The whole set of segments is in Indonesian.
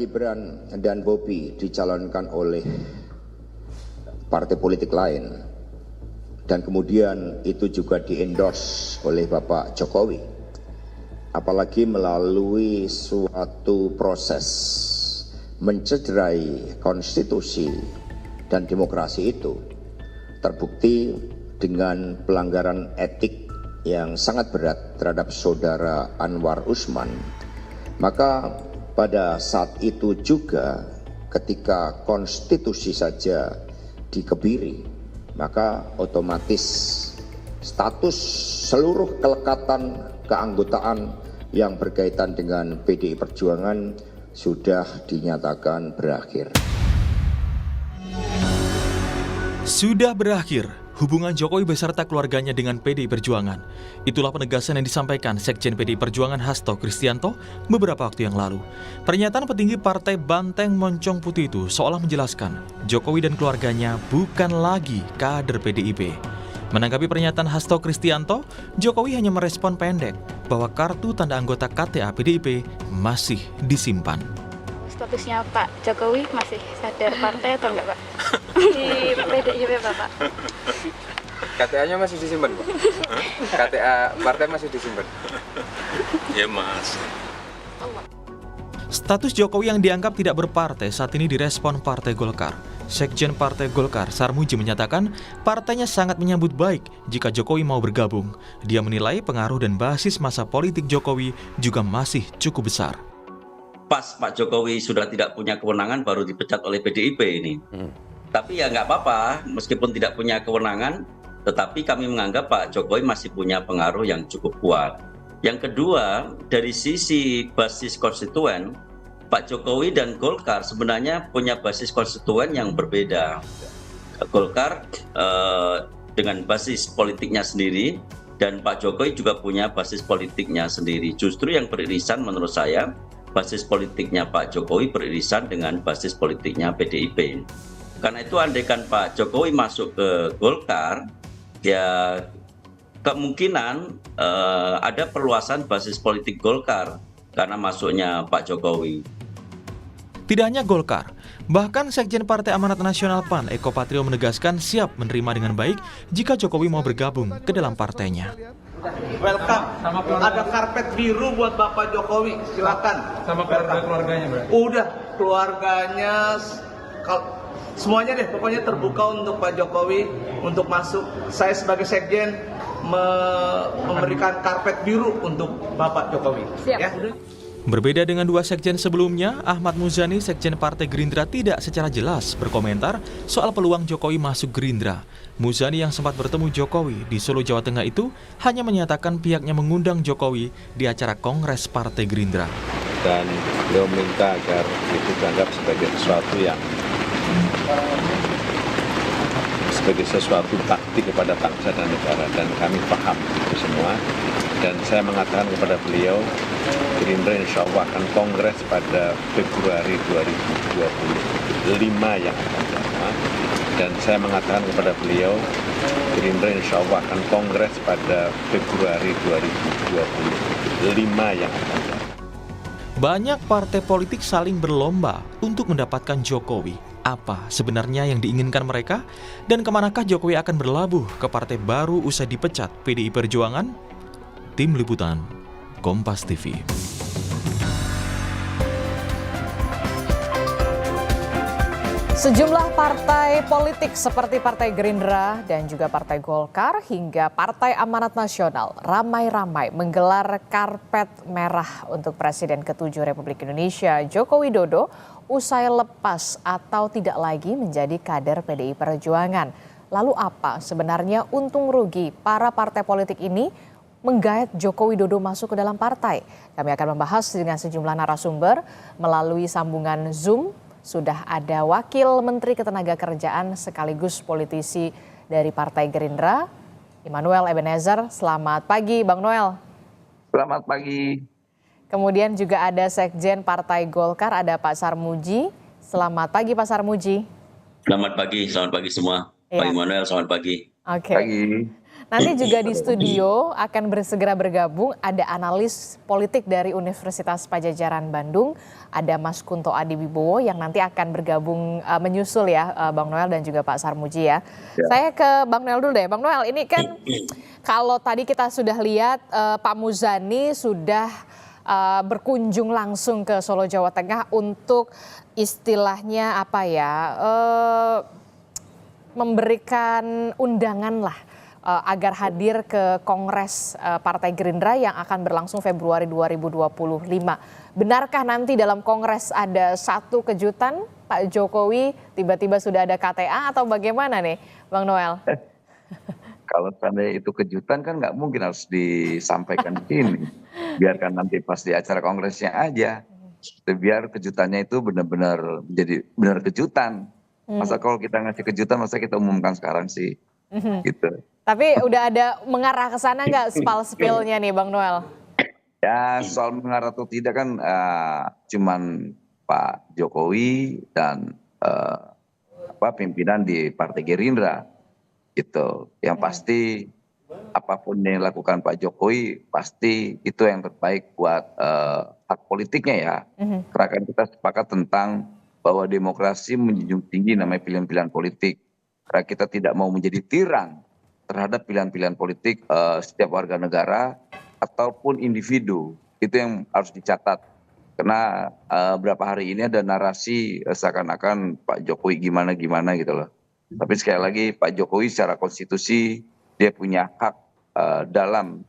Gibran dan Bobi dicalonkan oleh partai politik lain dan kemudian itu juga di-endorse oleh Bapak Jokowi, apalagi melalui suatu proses mencederai konstitusi dan demokrasi itu terbukti dengan pelanggaran etik yang sangat berat terhadap saudara Anwar Usman, maka pada saat itu juga ketika konstitusi saja dikebiri, maka otomatis status seluruh kelekatan keanggotaan yang berkaitan dengan PDI Perjuangan sudah dinyatakan berakhir. Sudah berakhir hubungan Jokowi beserta keluarganya dengan PDI Perjuangan. Itulah penegasan yang disampaikan Sekjen PDI Perjuangan Hasto Kristianto beberapa waktu yang lalu. Pernyataan petinggi Partai Banteng Moncong Putih itu seolah menjelaskan Jokowi dan keluarganya bukan lagi kader PDIP. Menanggapi pernyataan Hasto Kristianto, Jokowi hanya merespon pendek bahwa kartu tanda anggota KTA PDIP masih disimpan. Statusnya Pak Jokowi masih sadar partai atau enggak, Pak? Di PDIP, Bapak. KTA-nya masih disimpan, Pak? KTA partai masih disimpan? Ya, Mas. Status Jokowi yang dianggap tidak berpartai saat ini direspon Partai Golkar. Sekjen Partai Golkar, Sarmuji, menyatakan partainya sangat menyambut baik jika Jokowi mau bergabung. Dia menilai pengaruh dan basis masa politik Jokowi juga masih cukup besar. Pas Pak Jokowi sudah tidak punya kewenangan baru dipecat oleh PDIP ini. Tapi ya nggak apa-apa, meskipun tidak punya kewenangan, tetapi kami menganggap Pak Jokowi masih punya pengaruh yang cukup kuat. Yang kedua, dari sisi basis konstituen, Pak Jokowi dan Golkar sebenarnya punya basis konstituen yang berbeda. Golkar dengan basis politiknya sendiri, dan Pak Jokowi juga punya basis politiknya sendiri. Justru yang beririsan menurut saya, basis politiknya Pak Jokowi beririsan dengan basis politiknya PDIP. Karena itu andaikan Pak Jokowi masuk ke Golkar, ya kemungkinan ada perluasan basis politik Golkar karena masuknya Pak Jokowi. Tidak hanya Golkar, bahkan Sekjen Partai Amanat Nasional PAN Eko Patrio menegaskan siap menerima dengan baik jika Jokowi mau bergabung ke dalam partainya. Welcome. Ada karpet biru buat Bapak Jokowi, silakan. Sama keluarganya, Bro? Udah, keluarganya, semuanya deh, pokoknya terbuka untuk Pak Jokowi untuk masuk. Saya sebagai sekjen memberikan karpet biru untuk Bapak Jokowi. Siap. Ya. Berbeda dengan dua sekjen sebelumnya, Ahmad Muzani, sekjen Partai Gerindra, tidak secara jelas berkomentar soal peluang Jokowi masuk Gerindra. Muzani yang sempat bertemu Jokowi di Solo, Jawa Tengah itu hanya menyatakan pihaknya mengundang Jokowi di acara Kongres Partai Gerindra. Dan beliau minta agar itu dianggap sebagai sesuatu bakti kepada bangsa dan negara, dan kami paham itu semua. Dan saya mengatakan kepada beliau, Gerindra insya Allah akan kongres pada Februari 2025 yang akan datang. Dan saya mengatakan kepada beliau, Gerindra insya Allah akan kongres pada Februari 2025 yang akan datang. Banyak partai politik saling berlomba untuk mendapatkan Jokowi. Apa sebenarnya yang diinginkan mereka? Dan kemanakah Jokowi akan berlabuh ke partai baru usai dipecat PDI Perjuangan? Tim Liputan, Kompas TV. Sejumlah partai politik seperti Partai Gerindra dan juga Partai Golkar hingga Partai Amanat Nasional ramai-ramai menggelar karpet merah untuk Presiden ke-7 Republik Indonesia Joko Widodo usai lepas atau tidak lagi menjadi kader PDI Perjuangan. Lalu apa sebenarnya untung rugi para partai politik ini menggait Joko Widodo masuk ke dalam partai? Kami akan membahas dengan sejumlah narasumber melalui sambungan Zoom. Sudah ada Wakil Menteri Ketenagakerjaan sekaligus politisi dari Partai Gerindra, Immanuel Ebenezer. Selamat pagi, Bang Noel. Selamat pagi. Kemudian juga ada Sekjen Partai Golkar, ada Pak Sarmuji. Selamat pagi, Pak Sarmuji. Selamat pagi semua. Ya. Pak Immanuel, selamat pagi. Oke. Pagi. Nanti juga di studio akan bersegera bergabung ada analis politik dari Universitas Padjadjaran Bandung, ada Mas Kunto Adiwibowo yang nanti akan bergabung menyusul ya Bang Noel dan juga Pak Sarmuji ya. Saya ke Bang Noel dulu deh. Bang Noel, ini kan kalau tadi kita sudah lihat Pak Muzani sudah berkunjung langsung ke Solo, Jawa Tengah untuk istilahnya apa ya, memberikan undangan lah agar hadir ke Kongres Partai Gerindra yang akan berlangsung Februari 2025. Benarkah nanti dalam Kongres ada satu kejutan Pak Jokowi tiba-tiba sudah ada KTA atau bagaimana nih Bang Noel? Kalau seandainya itu kejutan kan nggak mungkin harus disampaikan di sini. Biarkan nanti pas di acara kongresnya aja. Biar kejutannya itu benar-benar jadi benar kejutan. Masa kalau kita ngasih kejutan, masa kita umumkan sekarang sih? Gitu. Tapi udah ada mengarah ke sana nggak spil-spilnya nih Bang Noel? Ya soal mengarah atau tidak kan cuman Pak Jokowi dan pimpinan di Partai Gerindra gitu. Yang pasti apapun yang dilakukan Pak Jokowi pasti itu yang terbaik buat hak politiknya ya. Karena kan kita sepakat tentang bahwa demokrasi menjunjung tinggi namanya pilihan-pilihan politik. Karena kita tidak mau menjadi tiran terhadap pilihan-pilihan politik setiap warga negara ataupun individu. Itu yang harus dicatat. Karena beberapa hari ini ada narasi seakan-akan Pak Jokowi gimana-gimana gitu loh. Tapi sekali lagi Pak Jokowi secara konstitusi dia punya hak dalam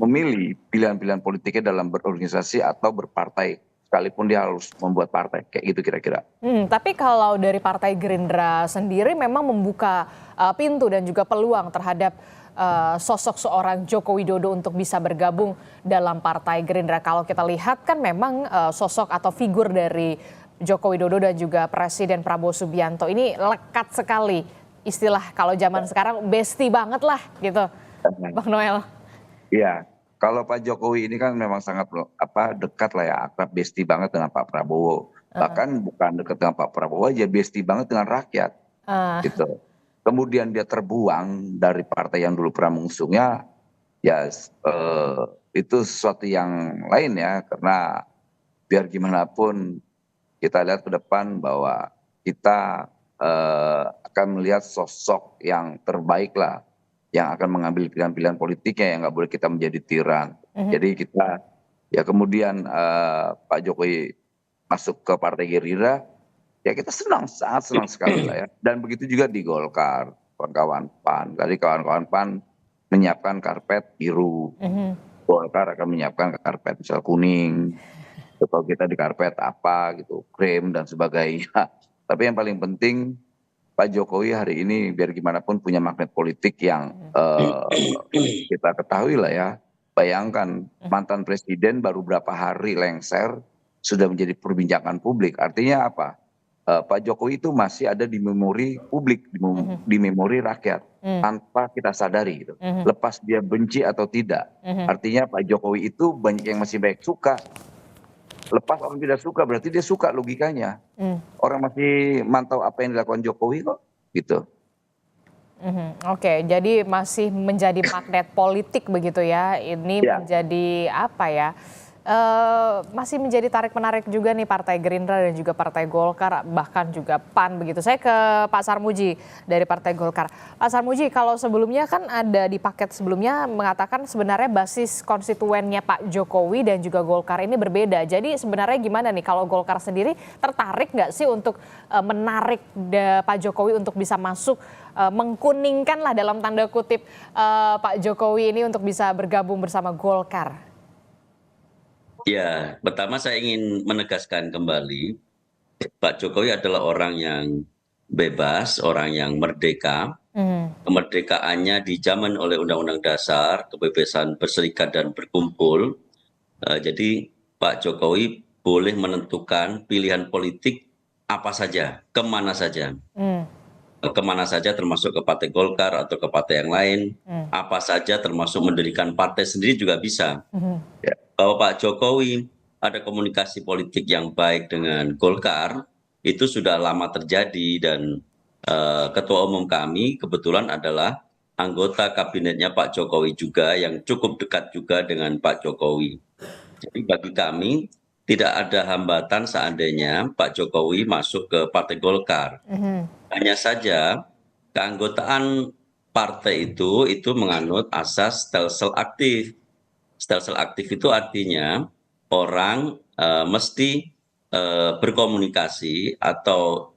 memilih pilihan-pilihan politiknya dalam berorganisasi atau berpartai. Sekalipun dia harus membuat partai, kayak gitu kira-kira. Tapi kalau dari Partai Gerindra sendiri memang membuka pintu dan juga peluang terhadap sosok seorang Joko Widodo untuk bisa bergabung dalam Partai Gerindra. Kalau kita lihat kan memang sosok atau figur dari Joko Widodo dan juga Presiden Prabowo Subianto ini lekat sekali. Istilah kalau zaman sekarang bestie banget lah gitu, Bang Noel. Iya. Kalau Pak Jokowi ini kan memang sangat dekat lah ya, akrab bestie banget dengan Pak Prabowo. Bahkan bukan dekat dengan Pak Prabowo aja, bestie banget dengan rakyat. Gitu. Kemudian dia terbuang dari partai yang dulu pernah mengusungnya, ya itu sesuatu yang lain ya. Karena biar gimana pun kita lihat ke depan bahwa kita akan melihat sosok yang terbaik lah, yang akan mengambil pilihan-pilihan politiknya, yang nggak boleh kita menjadi tiran. Jadi kita ya kemudian Pak Jokowi masuk ke Partai Gerindra, ya kita senang, sangat senang sekali lah ya. Dan begitu juga di Golkar, kawan-kawan PAN. Tadi kawan-kawan PAN menyiapkan karpet biru, Golkar akan menyiapkan karpet misal kuning. Kalau kita di karpet apa gitu, krem dan sebagainya. Tapi yang paling penting Pak Jokowi hari ini biar gimana pun punya magnet politik yang kita ketahui lah ya. Bayangkan mantan presiden baru berapa hari lengser sudah menjadi perbincangan publik. Artinya apa? Pak Jokowi itu masih ada di memori publik, di memori rakyat tanpa kita sadari gitu. Lepas dia benci atau tidak. Artinya Pak Jokowi itu banyak yang masih baik suka. Lepas orang tidak suka berarti dia suka logikanya. Orang masih mantau apa yang dilakukan Jokowi kok gitu. Oke, jadi masih menjadi magnet politik begitu ya. Ini menjadi apa ya? Masih menjadi tarik-menarik juga nih Partai Gerindra dan juga Partai Golkar, bahkan juga PAN begitu. Saya ke Pak Sarmuji dari Partai Golkar. Pak Sarmuji, kalau sebelumnya kan ada di paket sebelumnya mengatakan sebenarnya basis konstituennya Pak Jokowi dan juga Golkar ini berbeda. Jadi sebenarnya gimana nih kalau Golkar sendiri tertarik nggak sih untuk menarik Pak Jokowi untuk bisa masuk, mengkuningkan lah dalam tanda kutip Pak Jokowi ini untuk bisa bergabung bersama Golkar? Ya, pertama saya ingin menegaskan kembali, Pak Jokowi adalah orang yang bebas, orang yang merdeka. Kemerdekaannya dijamin oleh Undang-Undang Dasar, kebebasan berserikat dan berkumpul. Jadi Pak Jokowi boleh menentukan pilihan politik apa saja, kemana saja. Kemana saja termasuk ke Partai Golkar atau ke partai yang lain. Apa saja termasuk mendirikan partai sendiri juga bisa. Bahwa Pak Jokowi ada komunikasi politik yang baik dengan Golkar itu sudah lama terjadi dan Ketua Umum kami kebetulan adalah anggota kabinetnya Pak Jokowi juga yang cukup dekat juga dengan Pak Jokowi. Jadi bagi kami tidak ada hambatan seandainya Pak Jokowi masuk ke Partai Golkar. Hanya saja keanggotaan partai itu menganut asas stelsel aktif. Stelsel aktif itu artinya orang mesti berkomunikasi atau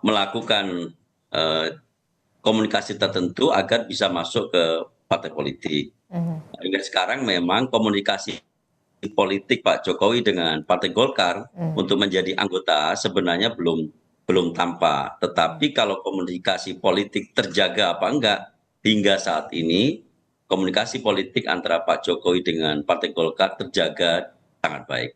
melakukan komunikasi tertentu agar bisa masuk ke partai politik. Hingga sekarang memang komunikasi politik Pak Jokowi dengan Partai Golkar untuk menjadi anggota sebenarnya belum tampak. Tetapi kalau komunikasi politik terjaga apa enggak, hingga saat ini komunikasi politik antara Pak Jokowi dengan Partai Golkar terjaga sangat baik.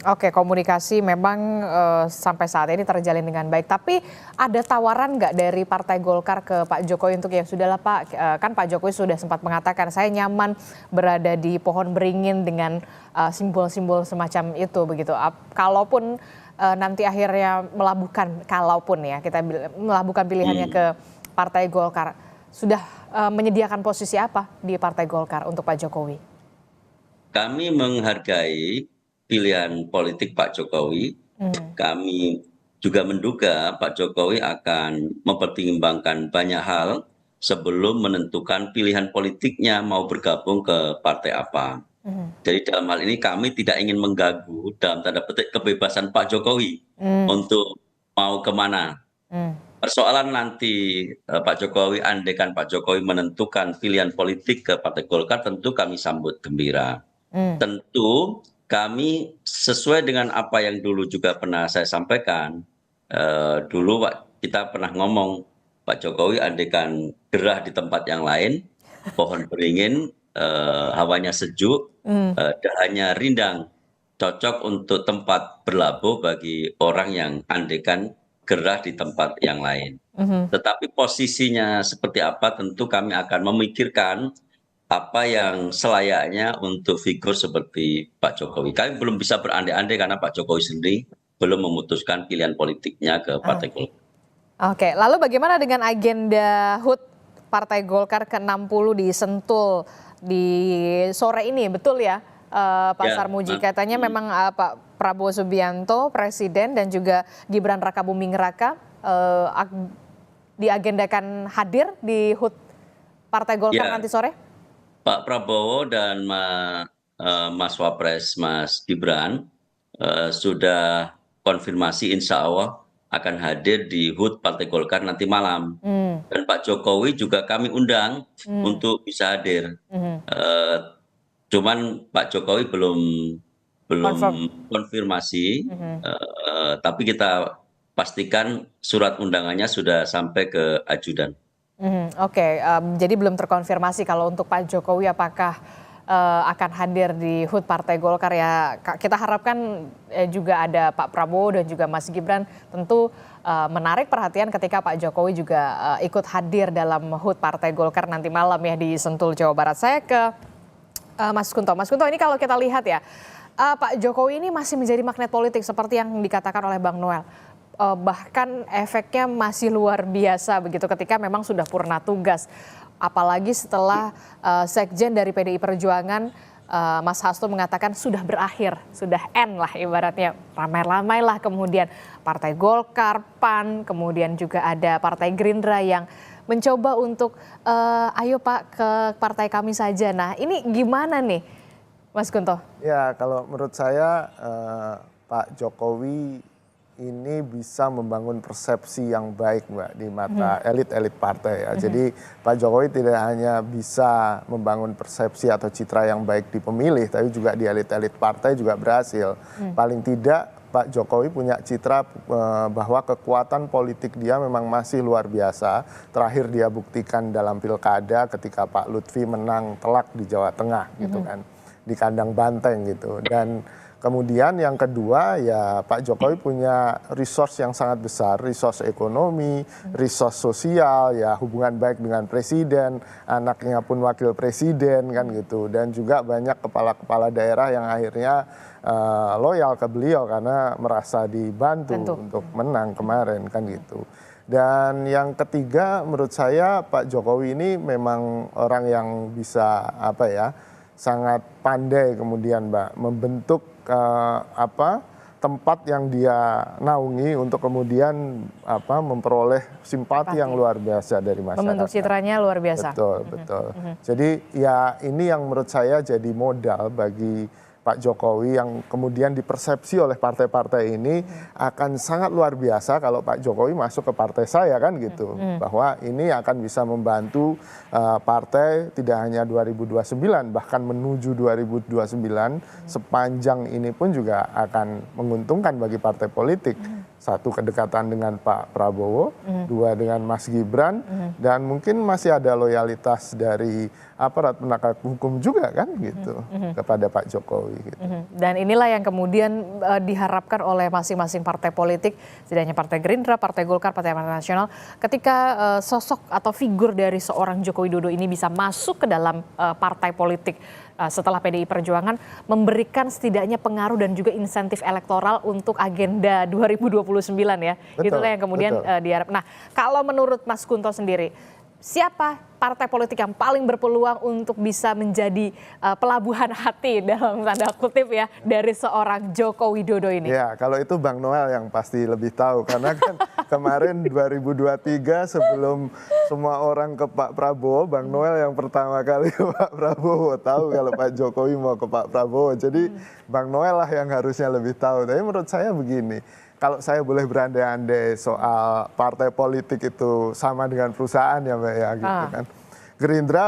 Oke, komunikasi memang sampai saat ini terjalin dengan baik. Tapi ada tawaran nggak dari Partai Golkar ke Pak Jokowi untuk ya sudahlah Pak, kan Pak Jokowi sudah sempat mengatakan saya nyaman berada di pohon beringin dengan simbol-simbol semacam itu begitu. Kalaupun nanti akhirnya kalaupun ya kita melabuhkan pilihannya ke Partai Golkar, sudah menyediakan posisi apa di Partai Golkar untuk Pak Jokowi? Kami menghargai pilihan politik Pak Jokowi. Kami juga menduga Pak Jokowi akan mempertimbangkan banyak hal sebelum menentukan pilihan politiknya mau bergabung ke partai apa. Jadi dalam hal ini kami tidak ingin mengganggu dalam tanda petik kebebasan Pak Jokowi untuk mau kemana. Persoalan nanti Pak Jokowi, andaikan Pak Jokowi menentukan pilihan politik ke Partai Golkar, tentu kami sambut gembira. Tentu kami sesuai dengan apa yang dulu juga pernah saya sampaikan, dulu kita pernah ngomong Pak Jokowi andaikan gerah di tempat yang lain, pohon beringin, hawanya sejuk, dahannya rindang, cocok untuk tempat berlabuh bagi orang yang andaikan gerah di tempat yang lain. Tetapi posisinya seperti apa tentu kami akan memikirkan apa yang selayaknya untuk figur seperti Pak Jokowi. Kami belum bisa berandai-andai karena Pak Jokowi sendiri belum memutuskan pilihan politiknya ke Partai Golkar. Oke, lalu bagaimana dengan agenda HUT Partai Golkar ke-60 di Sentul di sore ini, betul ya Pak Sarmuji? Katanya memang Pak Prabowo Subianto, Presiden, dan juga Gibran Rakabuming Raka diagendakan hadir di HUT Partai Golkar nanti sore? Pak Prabowo dan Mas Wapres, Mas Gibran sudah konfirmasi insya Allah akan hadir di HUT Partai Golkar nanti malam. Dan Pak Jokowi juga kami undang untuk bisa hadir. Cuman Pak Jokowi belum konfirmasi, tapi kita pastikan surat undangannya sudah sampai ke ajudan. Oke, jadi belum terkonfirmasi kalau untuk Pak Jokowi apakah akan hadir di HUT Partai Golkar ya. Kita harapkan juga ada Pak Prabowo dan juga Mas Gibran, tentu menarik perhatian ketika Pak Jokowi juga ikut hadir dalam HUT Partai Golkar nanti malam ya di Sentul, Jawa Barat. Saya ke Mas Kunto. Mas Kunto, ini kalau kita lihat ya, Pak Jokowi ini masih menjadi magnet politik seperti yang dikatakan oleh Bang Noel. Bahkan efeknya masih luar biasa begitu ketika memang sudah purna tugas. Apalagi setelah Sekjen dari PDI Perjuangan Mas Hasto mengatakan sudah berakhir, sudah end lah ibaratnya. Ramai-ramai lah kemudian Partai Golkar, PAN, kemudian juga ada Partai Gerindra yang mencoba untuk ayo Pak ke partai kami saja. Nah ini gimana nih Mas Kunto? Ya kalau menurut saya Pak Jokowi ini bisa membangun persepsi yang baik Mbak di mata elit-elit partai ya. Jadi Pak Jokowi tidak hanya bisa membangun persepsi atau citra yang baik di pemilih, tapi juga di elit-elit partai juga berhasil. Paling tidak Pak Jokowi punya citra bahwa kekuatan politik dia memang masih luar biasa. Terakhir dia buktikan dalam pilkada ketika Pak Lutfi menang telak di Jawa Tengah gitu kan, di kandang banteng gitu. Dan Kemudian yang kedua ya Pak Jokowi punya resource yang sangat besar, resource ekonomi, resource sosial, ya hubungan baik dengan presiden, anaknya pun wakil presiden kan gitu. Dan juga banyak kepala-kepala daerah yang akhirnya loyal ke beliau karena merasa dibantu untuk menang kemarin kan gitu. Dan yang ketiga menurut saya Pak Jokowi ini memang orang yang bisa sangat pandai kemudian Mbak membentuk tempat yang dia naungi untuk kemudian memperoleh simpati yang luar biasa dari masyarakat. Membentuk citranya luar biasa. Betul. Jadi ya ini yang menurut saya jadi modal bagi Pak Jokowi yang kemudian dipersepsi oleh partai-partai ini akan sangat luar biasa kalau Pak Jokowi masuk ke partai saya kan gitu. Bahwa ini akan bisa membantu partai tidak hanya 2029 bahkan menuju 2029 sepanjang ini pun juga akan menguntungkan bagi partai politik. Satu, kedekatan dengan Pak Prabowo, dua, dengan Mas Gibran, dan mungkin masih ada loyalitas dari aparat penegak hukum juga kan gitu kepada Pak Jokowi. Gitu. Dan inilah yang kemudian diharapkan oleh masing-masing partai politik, setidaknya Partai Gerindra, Partai Golkar, Partai Amanat Nasional, ketika sosok atau figur dari seorang Joko Widodo ini bisa masuk ke dalam partai politik setelah PDI Perjuangan, memberikan setidaknya pengaruh dan juga insentif elektoral untuk agenda 2029 ya. Itulah yang kemudian diharap. Nah, kalau menurut Mas Kunto sendiri, siapa partai politik yang paling berpeluang untuk bisa menjadi pelabuhan hati dalam tanda kutip ya dari seorang Joko Widodo ini? Ya, kalau itu Bang Noel yang pasti lebih tahu karena kan kemarin 2023 sebelum semua orang ke Pak Prabowo, Bang Noel yang pertama kali ke Pak Prabowo tahu kalau Pak Jokowi mau ke Pak Prabowo. Jadi Bang Noel lah yang harusnya lebih tahu. Tapi menurut saya begini, kalau saya boleh berandai-andai soal partai politik itu sama dengan perusahaan ya Mbak ya gitu kan. Gerindra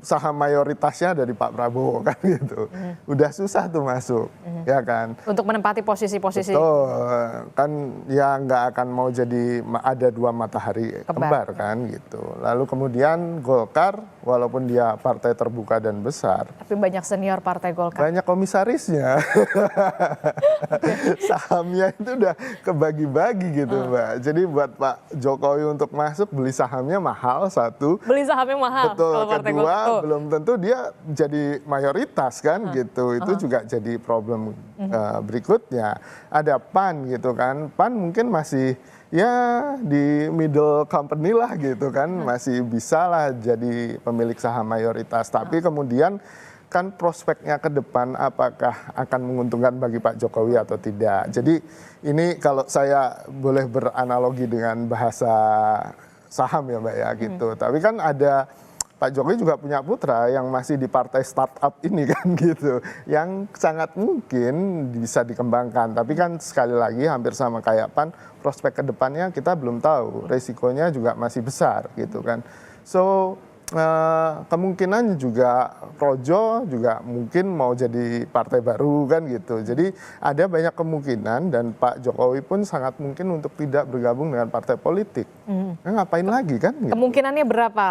saham mayoritasnya dari Pak Prabowo kan gitu. Udah susah tuh masuk ya kan. Untuk menempati posisi-posisi. Betul, kan ya nggak akan mau jadi ada dua matahari kembar kan gitu. Lalu kemudian Golkar walaupun dia partai terbuka dan besar. Tapi banyak senior partai Golkar. Banyak komisarisnya. Sahamnya itu udah kebagi-bagi gitu Mbak. Jadi buat Pak Jokowi untuk masuk beli sahamnya mahal satu. Beli sahamnya mahal. Betul, kalau partai kedua Golkar. belum tentu dia jadi mayoritas kan gitu. Itu juga jadi problem berikutnya. Ada PAN gitu kan. PAN mungkin masih ya di middle company lah gitu kan. Masih bisa lah jadi pemilik saham mayoritas. Tapi kemudian kan prospeknya ke depan apakah akan menguntungkan bagi Pak Jokowi atau tidak. Jadi ini kalau saya boleh beranalogi dengan bahasa saham ya Mbak ya gitu. Tapi kan ada Pak Jokowi juga punya putra yang masih di partai startup ini kan gitu. Yang sangat mungkin bisa dikembangkan. Tapi kan sekali lagi hampir sama kayak PAN, prospek ke depannya kita belum tahu. Resikonya juga masih besar gitu kan. So kemungkinan juga Projo juga mungkin mau jadi partai baru kan gitu. Jadi ada banyak kemungkinan dan Pak Jokowi pun sangat mungkin untuk tidak bergabung dengan partai politik. Ngapain lagi kan? Gitu. Kemungkinannya berapa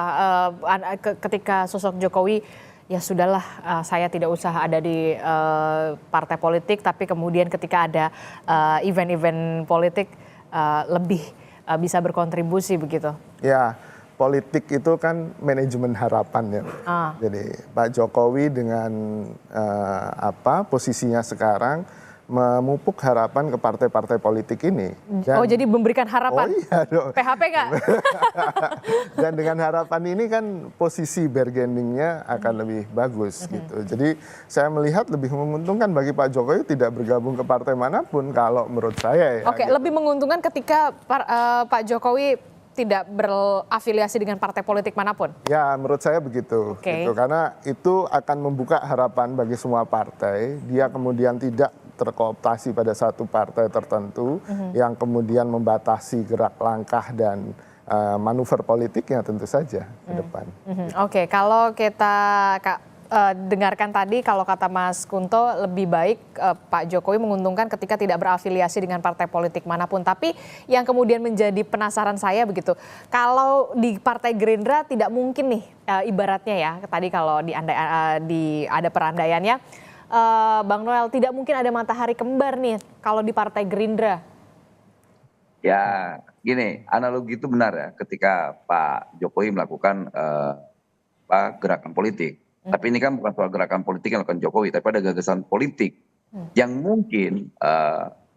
ketika sosok Jokowi ya sudahlah saya tidak usah ada di partai politik, tapi kemudian ketika ada event-event politik lebih bisa berkontribusi begitu? Ya. Politik itu kan manajemen harapan ya. Jadi Pak Jokowi dengan posisinya sekarang memupuk harapan ke partai-partai politik ini. Dan, jadi memberikan harapan? Oh iya dong. PHP nggak? Dan dengan harapan ini kan posisi bargainingnya akan lebih bagus gitu. Jadi saya melihat lebih menguntungkan bagi Pak Jokowi tidak bergabung ke partai manapun kalau menurut saya ya. Oke, gitu. Lebih menguntungkan ketika Pak Jokowi tidak berafiliasi dengan partai politik manapun? Ya, menurut saya begitu. Gitu. Karena itu akan membuka harapan bagi semua partai. Dia kemudian tidak terkooptasi pada satu partai tertentu yang kemudian membatasi gerak langkah dan manuver politiknya tentu saja ke depan. Oke, kalau kita dengarkan tadi kalau kata Mas Kunto lebih baik Pak Jokowi menguntungkan ketika tidak berafiliasi dengan partai politik manapun. Tapi yang kemudian menjadi penasaran saya begitu, kalau di Partai Gerindra tidak mungkin nih ibaratnya ya, tadi kalau ada perandaiannya Bang Noel, tidak mungkin ada matahari kembar nih kalau di Partai Gerindra. Ya, gini, analogi itu benar ya. Ketika Pak Jokowi melakukan gerakan politik, tapi ini kan bukan soal gerakan politik yang dilakukan Jokowi, tapi ada gagasan politik yang mungkin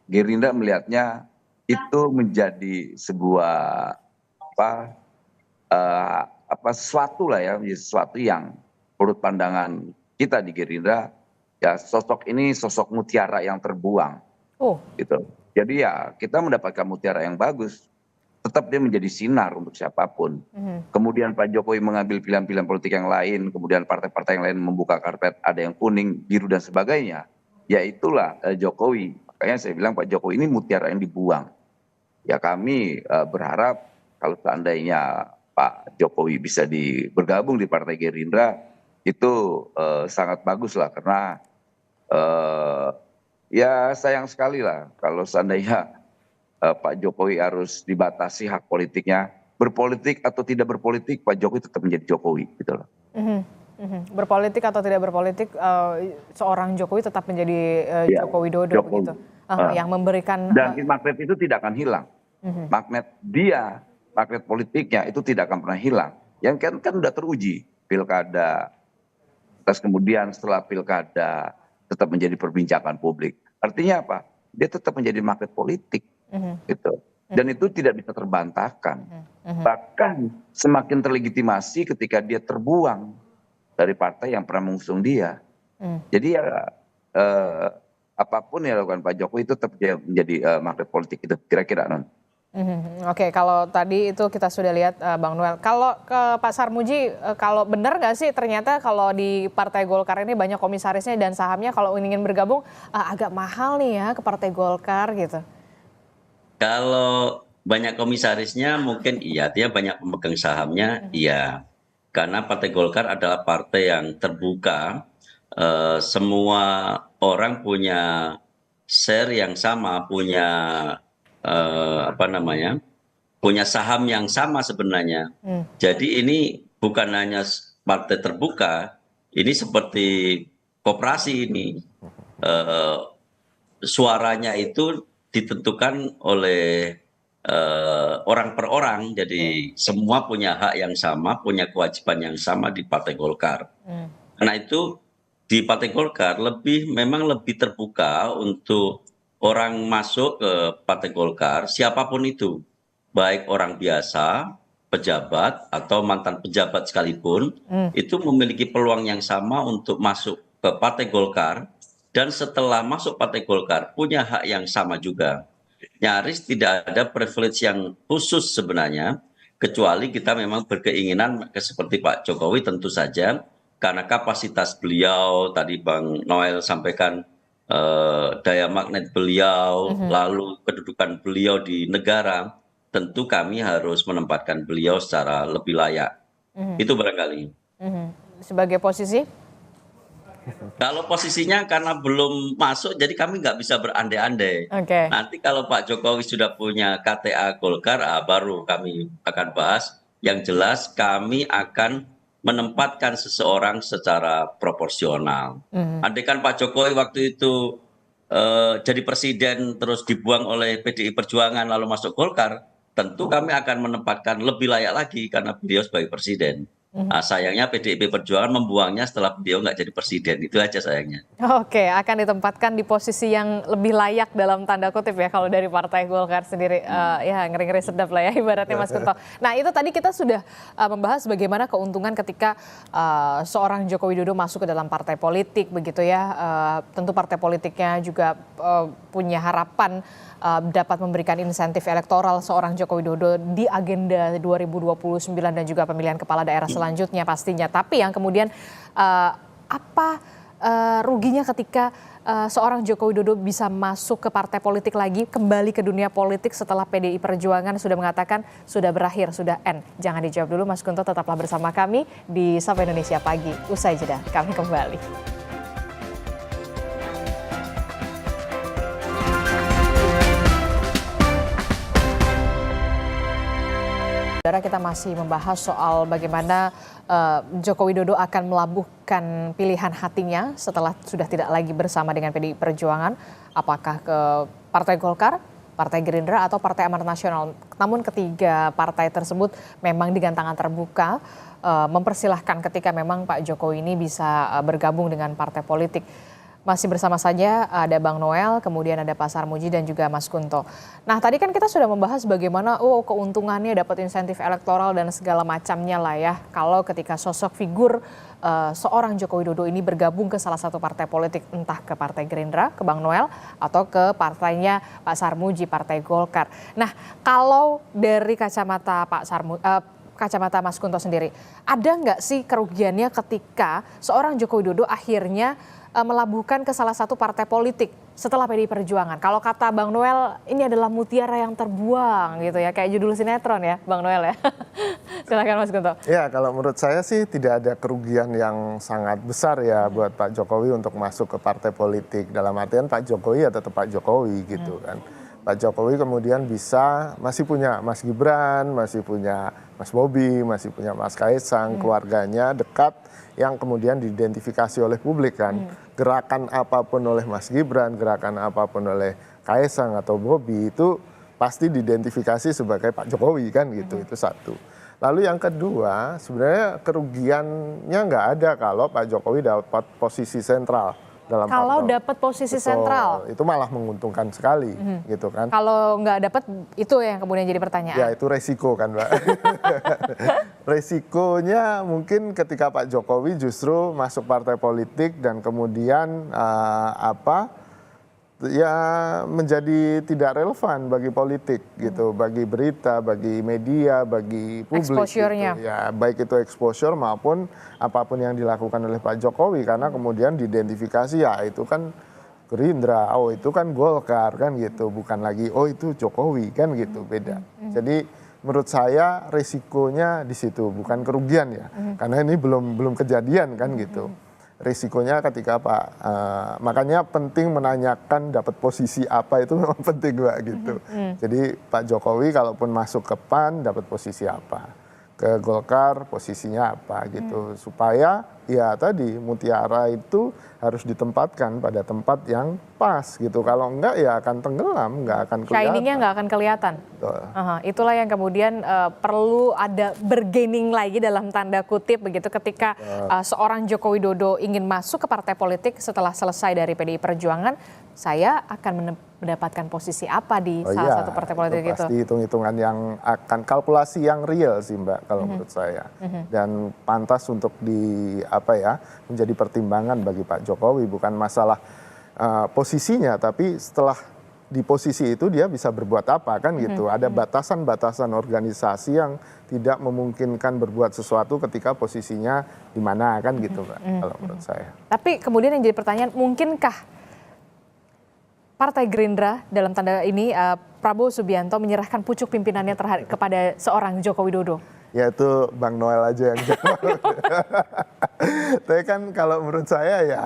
Gerindra melihatnya itu menjadi sebuah sesuatu lah ya, sesuatu yang menurut pandangan kita di Gerindra, ya sosok ini sosok mutiara yang terbuang, gitu. Jadi ya kita mendapatkan mutiara yang bagus, tetap dia menjadi sinar untuk siapapun. Kemudian Pak Jokowi mengambil pilihan-pilihan politik yang lain, kemudian partai-partai yang lain membuka karpet, ada yang kuning, biru dan sebagainya. Ya itulah Jokowi. Makanya saya bilang Pak Jokowi ini mutiara yang dibuang. Ya kami berharap kalau seandainya Pak Jokowi bisa bergabung di Partai Gerindra, itu sangat bagus lah, karena ya sayang sekali lah kalau seandainya Pak Jokowi harus dibatasi hak politiknya, berpolitik atau tidak berpolitik, Pak Jokowi tetap menjadi Jokowi gitu loh. Berpolitik atau tidak berpolitik, seorang Jokowi tetap menjadi Joko Widodo begitu, yang memberikan dan magnet itu tidak akan hilang. Magnet politiknya itu tidak akan pernah hilang. Yang kan udah teruji pilkada. Terus kemudian setelah pilkada tetap menjadi perbincangan publik. Artinya apa? Dia tetap menjadi magnet politik, gitu. Dan itu tidak bisa terbantahkan. Bahkan semakin terlegitimasi ketika dia terbuang dari partai yang pernah mengusung dia. Jadi ya apapun yang dilakukan Pak Jokowi itu tetap menjadi magnet politik, itu kira-kira non. Oke, kalau tadi itu kita sudah lihat Bang Noel. Kalau ke Pak Sarmuji, kalau benar nggak sih ternyata kalau di Partai Golkar ini banyak komisarisnya dan sahamnya kalau ingin bergabung agak mahal nih ya ke Partai Golkar gitu? Kalau banyak komisarisnya mungkin iya, dia banyak pemegang sahamnya iya. Karena Partai Golkar adalah partai yang terbuka, semua orang punya share yang sama, punya punya saham yang sama sebenarnya. Jadi ini bukan hanya partai terbuka, ini seperti koperasi ini. Suaranya itu ditentukan oleh orang per orang, jadi semua punya hak yang sama, punya kewajiban yang sama di Partai Golkar. Karena itu di Partai Golkar memang lebih terbuka untuk orang masuk ke Partai Golkar, siapapun itu, baik orang biasa, pejabat, atau mantan pejabat sekalipun, itu memiliki peluang yang sama untuk masuk ke Partai Golkar, dan setelah masuk Partai Golkar punya hak yang sama juga. Nyaris tidak ada privilege yang khusus sebenarnya, kecuali kita memang berkeinginan seperti Pak Jokowi tentu saja, karena kapasitas beliau, tadi Bang Noel sampaikan, daya magnet beliau, lalu kedudukan beliau di negara, tentu kami harus menempatkan beliau secara lebih layak. Itu barangkali. Sebagai posisi? Kalau posisinya karena belum masuk, jadi kami nggak bisa berandai-andai. Nanti kalau Pak Jokowi sudah punya KTA Golkar, baru kami akan bahas. Yang jelas kami akan menempatkan seseorang secara proporsional. Andaikan Pak Jokowi waktu itu jadi presiden terus dibuang oleh PDI Perjuangan lalu masuk Golkar, tentu kami akan menempatkan lebih layak lagi karena beliau sebagai presiden. Sayangnya PDIP Perjuangan membuangnya setelah beliau nggak jadi presiden, itu aja sayangnya. Oke, akan ditempatkan di posisi yang lebih layak dalam tanda kutip ya kalau dari Partai Golkar sendiri. Ya ngeri-ngeri sedap lah ya ibaratnya Mas Kunto. Nah itu tadi kita sudah membahas bagaimana keuntungan ketika seorang Joko Widodo masuk ke dalam partai politik begitu ya. Tentu partai politiknya juga punya harapan dapat memberikan insentif elektoral seorang Joko Widodo di agenda 2029 dan juga pemilihan kepala daerah selanjutnya pastinya. Tapi yang kemudian ruginya ketika seorang Joko Widodo bisa masuk ke partai politik lagi, kembali ke dunia politik setelah PDI Perjuangan sudah mengatakan sudah berakhir, sudah end. Jangan dijawab dulu Mas Kunto, tetaplah bersama kami di Sapa Indonesia Pagi. Usai jeda, kami kembali. Saudara, kita masih membahas soal bagaimana Joko Widodo akan melabuhkan pilihan hatinya setelah sudah tidak lagi bersama dengan PDI Perjuangan, apakah ke Partai Golkar, Partai Gerindra, atau Partai Amanat Nasional. Namun ketiga partai tersebut memang dengan tangan terbuka mempersilahkan ketika memang Pak Jokowi ini bisa bergabung dengan partai politik. Masih bersama saja ada Bang Noel, kemudian ada Pak Sarmuji dan juga Mas Kunto. Nah, tadi kan kita sudah membahas bagaimana keuntungannya dapat insentif elektoral dan segala macamnya lah ya. Kalau ketika sosok figur seorang Joko Widodo ini bergabung ke salah satu partai politik, entah ke Partai Gerindra, ke Bang Noel, atau ke partainya Pak Sarmuji, Partai Golkar. Nah, kalau dari kacamata kacamata Mas Kunto sendiri, ada nggak sih kerugiannya ketika seorang Joko Widodo akhirnya melabuhkan ke salah satu partai politik setelah PDI Perjuangan? Kalau kata Bang Noel, ini adalah mutiara yang terbuang gitu ya, kayak judul sinetron ya Bang Noel ya. Silakan Mas Kunto. Ya, kalau menurut saya sih tidak ada kerugian yang sangat besar ya buat Pak Jokowi untuk masuk ke partai politik. Dalam artian Pak Jokowi ya tetap Pak Jokowi gitu kan. Pak Jokowi kemudian masih punya Mas Gibran, masih punya Mas Bobi, masih punya Mas Kaisang, keluarganya dekat yang kemudian diidentifikasi oleh publik kan. Gerakan apapun oleh Mas Gibran, gerakan apapun oleh Kaisang atau Bobi itu pasti diidentifikasi sebagai Pak Jokowi kan gitu, itu satu. Lalu yang kedua, sebenarnya kerugiannya nggak ada kalau Pak Jokowi dapat posisi sentral dalam Kalau partai. dapat posisi sentral, Itu malah menguntungkan sekali gitu kan. kalau nggak dapat itu yang kemudian jadi pertanyaan. Ya itu resiko kan Mbak. Resikonya mungkin ketika Pak Jokowi justru masuk partai politik dan kemudian menjadi tidak relevan bagi politik gitu, bagi berita, bagi media, bagi publik. Exposure-nya. Gitu. Ya baik itu exposure maupun apapun yang dilakukan oleh Pak Jokowi, karena kemudian diidentifikasi ya itu kan Gerindra, itu kan Golkar kan gitu, bukan lagi itu Jokowi kan gitu, beda. Jadi menurut saya risikonya di situ, bukan kerugian ya, karena ini belum kejadian kan gitu. Risikonya ketika makanya penting menanyakan dapat posisi apa, itu memang penting Mbak gitu. Jadi Pak Jokowi kalaupun masuk ke PAN dapat posisi apa, ke Golkar posisinya apa gitu, supaya ya tadi mutiara itu harus ditempatkan pada tempat yang pas gitu. Kalau enggak ya akan tenggelam, nggak akan kelihatan. Shiningnya nggak akan kelihatan. Itulah yang kemudian perlu ada bergaining lagi dalam tanda kutip begitu ketika seorang Joko Widodo ingin masuk ke partai politik setelah selesai dari PDI Perjuangan, saya akan mendapatkan posisi apa di salah satu partai politik itu. Pasti hitung-hitungan yang akan kalkulasi yang real sih Mbak kalau menurut saya. Dan pantas untuk menjadi pertimbangan bagi Pak Jokowi, bukan masalah posisinya, tapi setelah di posisi itu dia bisa berbuat apa kan gitu. Ada batasan-batasan organisasi yang tidak memungkinkan berbuat sesuatu ketika posisinya di mana kan gitu Mbak, kalau menurut saya. Tapi kemudian yang jadi pertanyaan, mungkinkah Partai Gerindra dalam tanda ini Prabowo Subianto menyerahkan pucuk pimpinannya kepada seorang Joko Widodo? Ya itu Bang Noel aja yang jawab. Tapi kan kalau menurut saya ya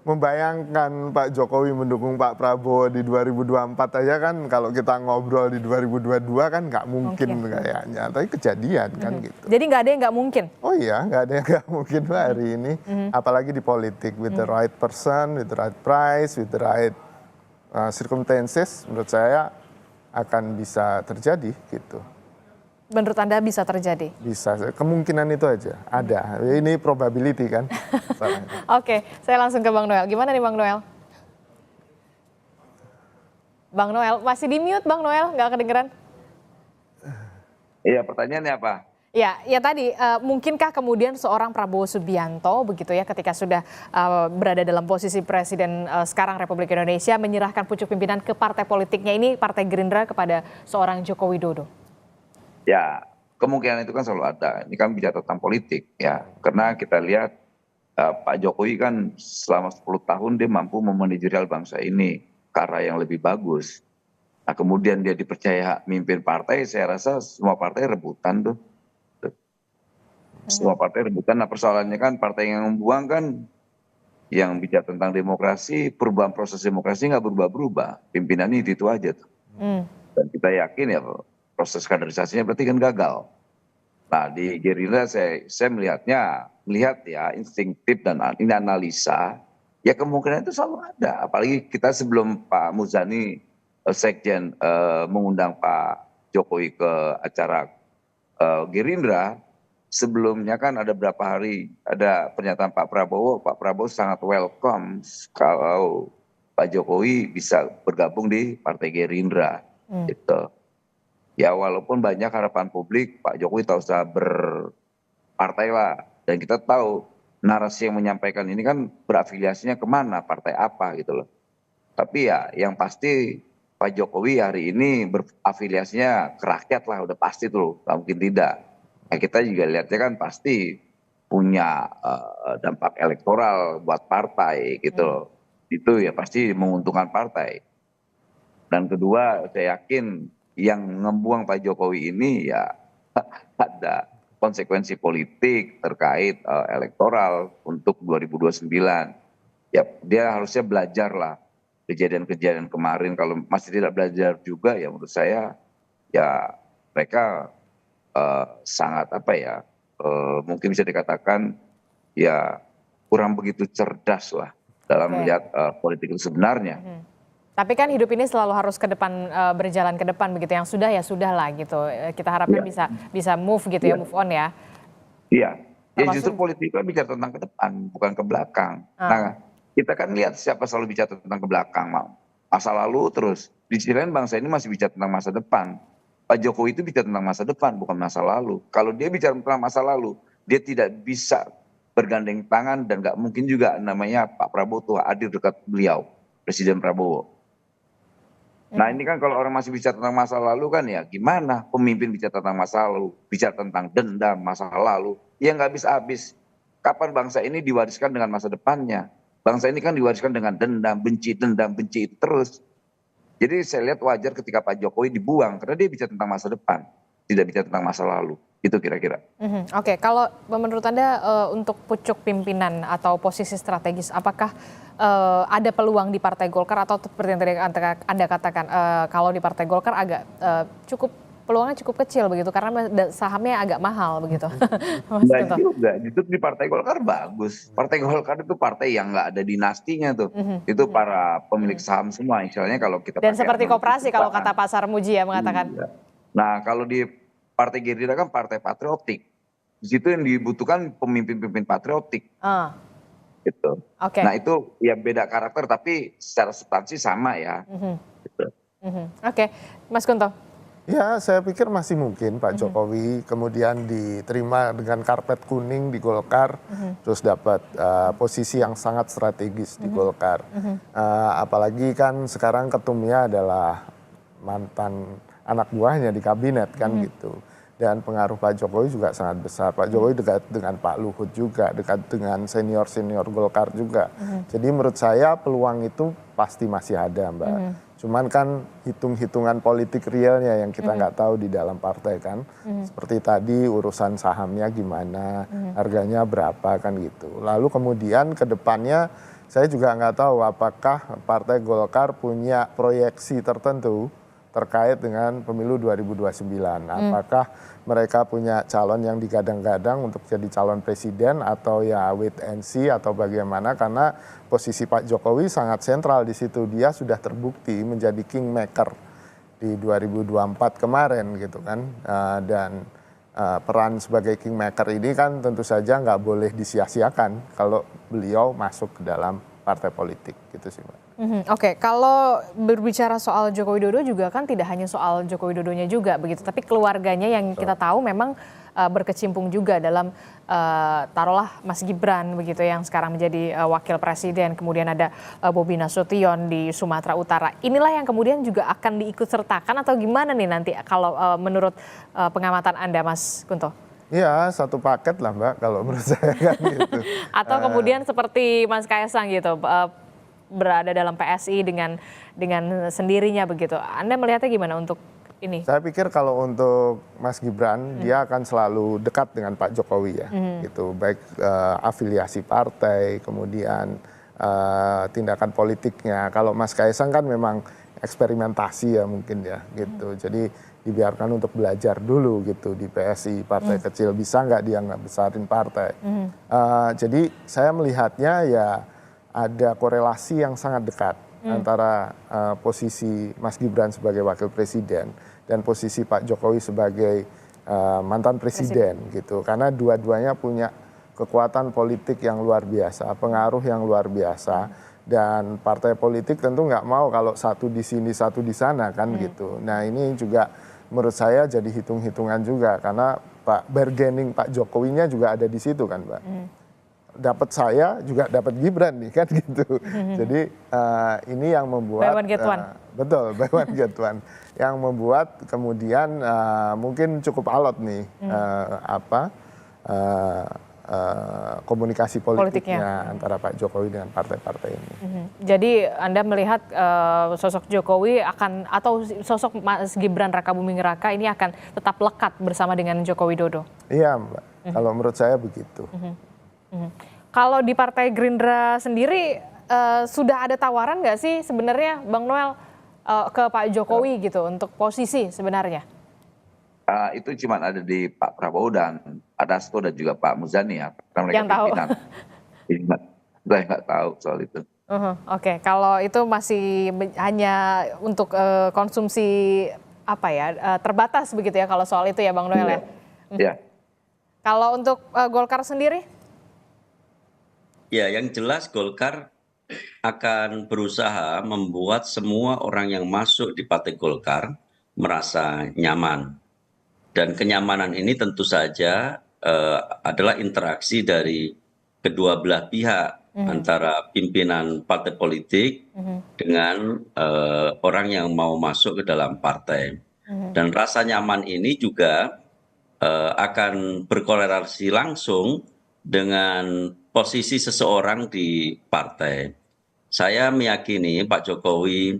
membayangkan Pak Jokowi mendukung Pak Prabowo di 2024 aja kan, kalau kita ngobrol di 2022 kan nggak mungkin kayaknya. Tapi kejadian kan gitu. Jadi nggak ada yang nggak mungkin? Oh iya, nggak ada yang nggak mungkin hari ini. Apalagi di politik, with the right person, with the right price, with the right circumstances, menurut saya akan bisa terjadi gitu. Menurut Anda bisa terjadi? Bisa, kemungkinan itu aja, ada. Ini probability kan. Oke, saya langsung ke Bang Noel. Gimana nih Bang Noel? Bang Noel, masih di mute Bang Noel, nggak kedengeran? Iya, pertanyaannya apa? Ya tadi, mungkinkah kemudian seorang Prabowo Subianto begitu ya ketika sudah berada dalam posisi Presiden sekarang Republik Indonesia menyerahkan pucuk pimpinan ke partai politiknya ini, Partai Gerindra, kepada seorang Joko Widodo? Ya, kemungkinan itu kan selalu ada. Ini kan bicara tentang politik ya. Karena kita lihat Pak Jokowi kan selama 10 tahun dia mampu memanajerial bangsa ini ke arah yang lebih bagus. Nah kemudian dia dipercaya mimpin partai, saya rasa semua partai rebutan tuh. Semua partai rebutan. Nah persoalannya kan partai yang membuang kan yang bicara tentang demokrasi, perubahan proses demokrasi nggak berubah-berubah. Pimpinannya itu aja tuh. Dan kita yakin ya proses kaderisasinya berarti kan gagal. Nah di Gerindra saya melihat ya instinktif dan ini analisa, ya kemungkinan itu selalu ada. Apalagi kita sebelum Pak Muzani Sekjen mengundang Pak Jokowi ke acara Gerindra, sebelumnya kan ada berapa hari ada pernyataan Pak Prabowo sangat welcome kalau Pak Jokowi bisa bergabung di Partai Gerindra gitu. Ya walaupun banyak harapan publik Pak Jokowi tak usah berpartai lah, dan kita tahu narasi yang menyampaikan ini kan berafiliasinya kemana, partai apa gitu loh. Tapi ya yang pasti Pak Jokowi hari ini berafiliasinya ke rakyat lah, udah pasti tuh, nggak mungkin tidak. Nah, kita juga lihatnya kan pasti punya dampak elektoral buat partai gitu loh. Itu ya pasti menguntungkan partai. Dan kedua saya yakin yang ngebuang Pak Jokowi ini ya ada konsekuensi politik terkait elektoral untuk 2029. Ya dia harusnya belajar lah kejadian-kejadian kemarin. Kalau masih tidak belajar juga ya menurut saya ya mereka sangat mungkin bisa dikatakan ya kurang begitu cerdas lah dalam melihat politik itu sebenarnya. Tapi kan hidup ini selalu harus ke depan, berjalan ke depan begitu. Yang sudah ya sudah lah gitu. Kita harapnya bisa move gitu ya, move on ya. Iya. Ya justru politik kan bicara tentang ke depan, bukan ke belakang. Nah, kita kan lihat siapa selalu bicara tentang ke belakang, masa lalu terus. Di sisi lain bangsa ini masih bicara tentang masa depan. Pak Jokowi itu bicara tentang masa depan, bukan masa lalu. Kalau dia bicara tentang masa lalu, dia tidak bisa bergandeng tangan dan nggak mungkin juga namanya Pak Prabowo tuh hadir dekat beliau, Presiden Prabowo. Nah ini kan kalau orang masih bicara tentang masa lalu kan ya gimana pemimpin bicara tentang masa lalu, bicara tentang dendam masa lalu, ya nggak habis-habis. Kapan bangsa ini diwariskan dengan masa depannya? Bangsa ini kan diwariskan dengan dendam, benci itu terus. Jadi saya lihat wajar ketika Pak Jokowi dibuang karena dia bicara tentang masa depan, tidak bicara tentang masa lalu. Itu kira-kira. Oke, kalau menurut Anda untuk pucuk pimpinan atau posisi strategis, apakah ada peluang di Partai Golkar atau seperti yang tadi Anda katakan, kalau di Partai Golkar agak peluangnya cukup kecil begitu karena sahamnya agak mahal begitu. Enggak juga, justru di Partai Golkar bagus. Partai Golkar itu partai yang nggak ada dinastinya tuh. Itu para pemilik saham semua, misalnya kalau kita dan seperti koperasi kalau kata Pak Sarmuji ya mengatakan. Iya. Nah kalau di Partai Gerindra kan partai patriotik. Di situ yang dibutuhkan pemimpin-pemimpin patriotik. Gitu. Nah itu ya beda karakter tapi secara substansi sama ya. Gitu. Oke, Mas Kunto. Ya saya pikir masih mungkin Pak Jokowi kemudian diterima dengan karpet kuning di Golkar, terus dapat posisi yang sangat strategis di Golkar. Apalagi kan sekarang ketumnya adalah mantan anak buahnya di kabinet kan gitu. Dan pengaruh Pak Jokowi juga sangat besar. Pak Jokowi dekat dengan Pak Luhut juga, dekat dengan senior-senior Golkar juga. Jadi menurut saya peluang itu pasti masih ada Mbak. Cuman kan hitung-hitungan politik realnya yang kita nggak tahu di dalam partai kan. Seperti tadi urusan sahamnya gimana, harganya berapa kan gitu. Lalu kemudian ke depannya saya juga nggak tahu apakah Partai Golkar punya proyeksi tertentu terkait dengan pemilu 2029. Apakah mereka punya calon yang digadang-gadang untuk jadi calon presiden atau ya wait and see atau bagaimana, karena posisi Pak Jokowi sangat sentral di situ. Dia sudah terbukti menjadi kingmaker di 2024 kemarin gitu kan. Dan peran sebagai kingmaker ini kan tentu saja nggak boleh disia-siakan kalau beliau masuk ke dalam partai politik gitu sih Mbak. Oke, kalau berbicara soal Joko Widodo juga kan tidak hanya soal Joko Widodonya juga begitu, tapi keluarganya yang kita tahu memang berkecimpung juga dalam taruhlah Mas Gibran begitu yang sekarang menjadi wakil presiden, kemudian ada Bobi Nasution di Sumatera Utara. Inilah yang kemudian juga akan diikut sertakan atau gimana nih nanti kalau menurut pengamatan Anda Mas Kunto? Iya, satu paket lah Mbak kalau menurut saya kan gitu. Atau kemudian seperti Mas Kaisang gitu, berada dalam PSI dengan sendirinya begitu. Anda melihatnya gimana untuk ini? Saya pikir kalau untuk Mas Gibran dia akan selalu dekat dengan Pak Jokowi ya, gitu. Baik afiliasi partai, kemudian tindakan politiknya. Kalau Mas Kaisang kan memang eksperimentasi ya mungkin ya gitu. Jadi dibiarkan untuk belajar dulu gitu di PSI, partai kecil, bisa nggak dia nggak besarin partai. Jadi saya melihatnya ya ada korelasi yang sangat dekat antara posisi Mas Gibran sebagai wakil presiden dan posisi Pak Jokowi sebagai mantan presiden gitu. Karena dua-duanya punya kekuatan politik yang luar biasa, pengaruh yang luar biasa. Dan partai politik tentu nggak mau kalau satu di sini, satu di sana kan gitu. Nah ini juga menurut saya jadi hitung-hitungan juga karena bargaining Pak Jokowinya juga ada di situ kan Mbak. Dapat saya juga dapat Gibran nih kan gitu. Jadi ini yang membuat buy one get one. Betul, buy one get one. Yang membuat kemudian mungkin cukup alot nih komunikasi politiknya antara Pak Jokowi dengan partai-partai ini. Jadi Anda melihat sosok Jokowi akan atau sosok Mas Gibran Rakabuming Raka ini akan tetap lekat bersama dengan Joko Widodo? Iya Mbak, kalau menurut saya begitu. Kalau di Partai Gerindra sendiri sudah ada tawaran nggak sih sebenarnya Bang Noel ke Pak Jokowi gitu untuk posisi sebenarnya? Itu cuma ada di Pak Prabowo dan Pak Dasko dan juga Pak Muzani ya. Karena mereka yang tahu. Saya nggak tahu soal itu. Oke, kalau itu masih hanya untuk konsumsi apa ya terbatas begitu ya kalau soal itu ya Bang Noel ya. Ya. Kalau untuk Golkar sendiri? Ya, yang jelas Golkar akan berusaha membuat semua orang yang masuk di Partai Golkar merasa nyaman. Dan kenyamanan ini tentu saja adalah interaksi dari kedua belah pihak antara pimpinan partai politik dengan orang yang mau masuk ke dalam partai. Dan rasa nyaman ini juga akan berkorelasi langsung dengan posisi seseorang di partai. Saya meyakini Pak Jokowi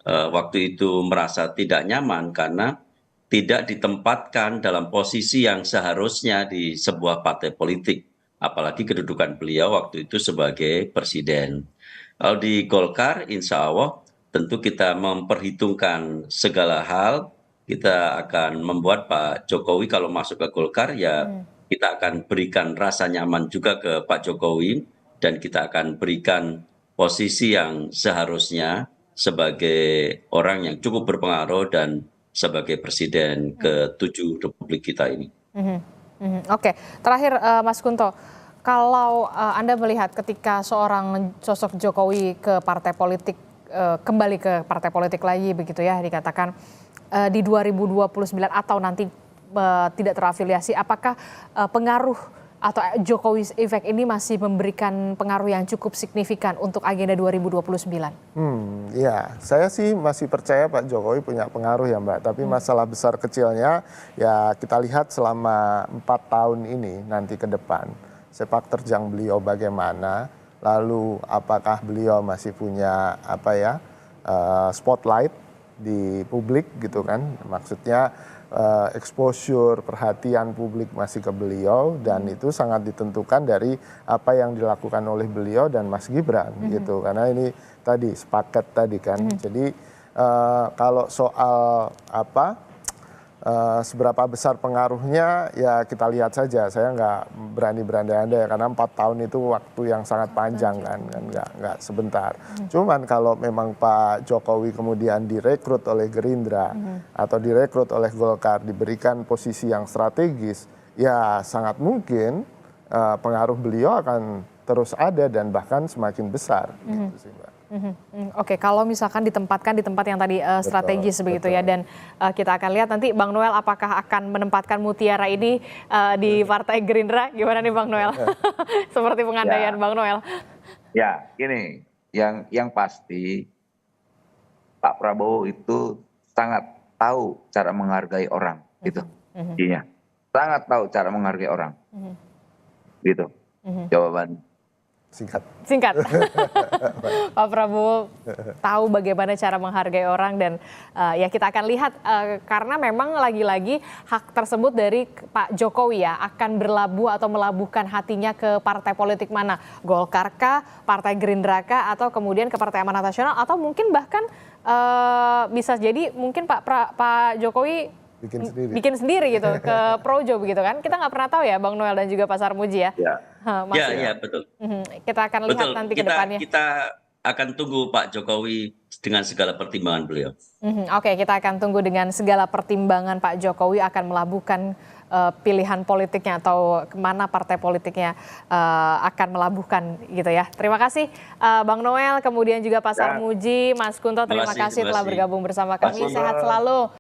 waktu itu merasa tidak nyaman karena tidak ditempatkan dalam posisi yang seharusnya di sebuah partai politik. Apalagi kedudukan beliau waktu itu sebagai presiden. Kalau di Golkar, insya Allah tentu kita memperhitungkan segala hal. Kita akan membuat Pak Jokowi kalau masuk ke Golkar ya kita akan berikan rasa nyaman juga ke Pak Jokowi. Dan kita akan berikan posisi yang seharusnya sebagai orang yang cukup berpengaruh dan sebagai presiden ke-7 Republik kita ini. Oke, terakhir Mas Kunto, kalau Anda melihat ketika seorang sosok Jokowi ke partai politik, kembali ke partai politik lagi begitu ya, dikatakan di 2029 atau nanti tidak terafiliasi, apakah pengaruh atau Jokowi Effect ini masih memberikan pengaruh yang cukup signifikan untuk agenda 2029? Ya, saya sih masih percaya Pak Jokowi punya pengaruh ya Mbak. Tapi masalah besar kecilnya ya kita lihat selama 4 tahun ini nanti ke depan. Sepak terjang beliau bagaimana, lalu apakah beliau masih punya spotlight di publik gitu kan. Maksudnya exposure, perhatian publik masih ke beliau dan itu sangat ditentukan dari apa yang dilakukan oleh beliau dan Mas Gibran gitu. Karena ini tadi sepakat tadi kan. Jadi kalau soal seberapa besar pengaruhnya ya kita lihat saja. Saya nggak berani berandai-andai karena 4 tahun itu waktu yang sangat panjang kan nggak sebentar. Cuman kalau memang Pak Jokowi kemudian direkrut oleh Gerindra atau direkrut oleh Golkar diberikan posisi yang strategis, ya sangat mungkin pengaruh beliau akan terus ada dan bahkan semakin besar. Gitu sih, Mbak. Oke, kalau misalkan ditempatkan di tempat yang tadi strategis begitu ya, dan kita akan lihat nanti Bang Noel apakah akan menempatkan Mutiara ini di Partai Gerindra, gimana nih Bang Noel? Seperti pengandaian Bang Noel. Ya, ini yang pasti Pak Prabowo itu sangat tahu cara menghargai orang, gitu. Intinya, sangat tahu cara menghargai orang, gitu. Jawaban singkat. Pak Prabowo tahu bagaimana cara menghargai orang dan ya kita akan lihat karena memang lagi-lagi hak tersebut dari Pak Jokowi ya akan berlabuh atau melabuhkan hatinya ke partai politik mana, Golkar kah, Partai Gerindra kah, atau kemudian ke Partai Amanat Nasional, atau mungkin bahkan bisa jadi mungkin Pak Jokowi bikin sendiri gitu ke Projo begitu kan, kita nggak pernah tahu ya Bang Noel dan juga Pak Sarmuji ya. Ya, betul. Kita akan lihat nanti ke depannya. Kita akan tunggu Pak Jokowi dengan segala pertimbangan beliau. Oke, kita akan tunggu dengan segala pertimbangan Pak Jokowi akan melabuhkan pilihan politiknya atau kemana partai politiknya akan melabuhkan gitu ya. Terima kasih Bang Noel, kemudian juga Pak Sarmuji, Mas Kunto, terima kasih telah bergabung bersama kami. Sehat selalu.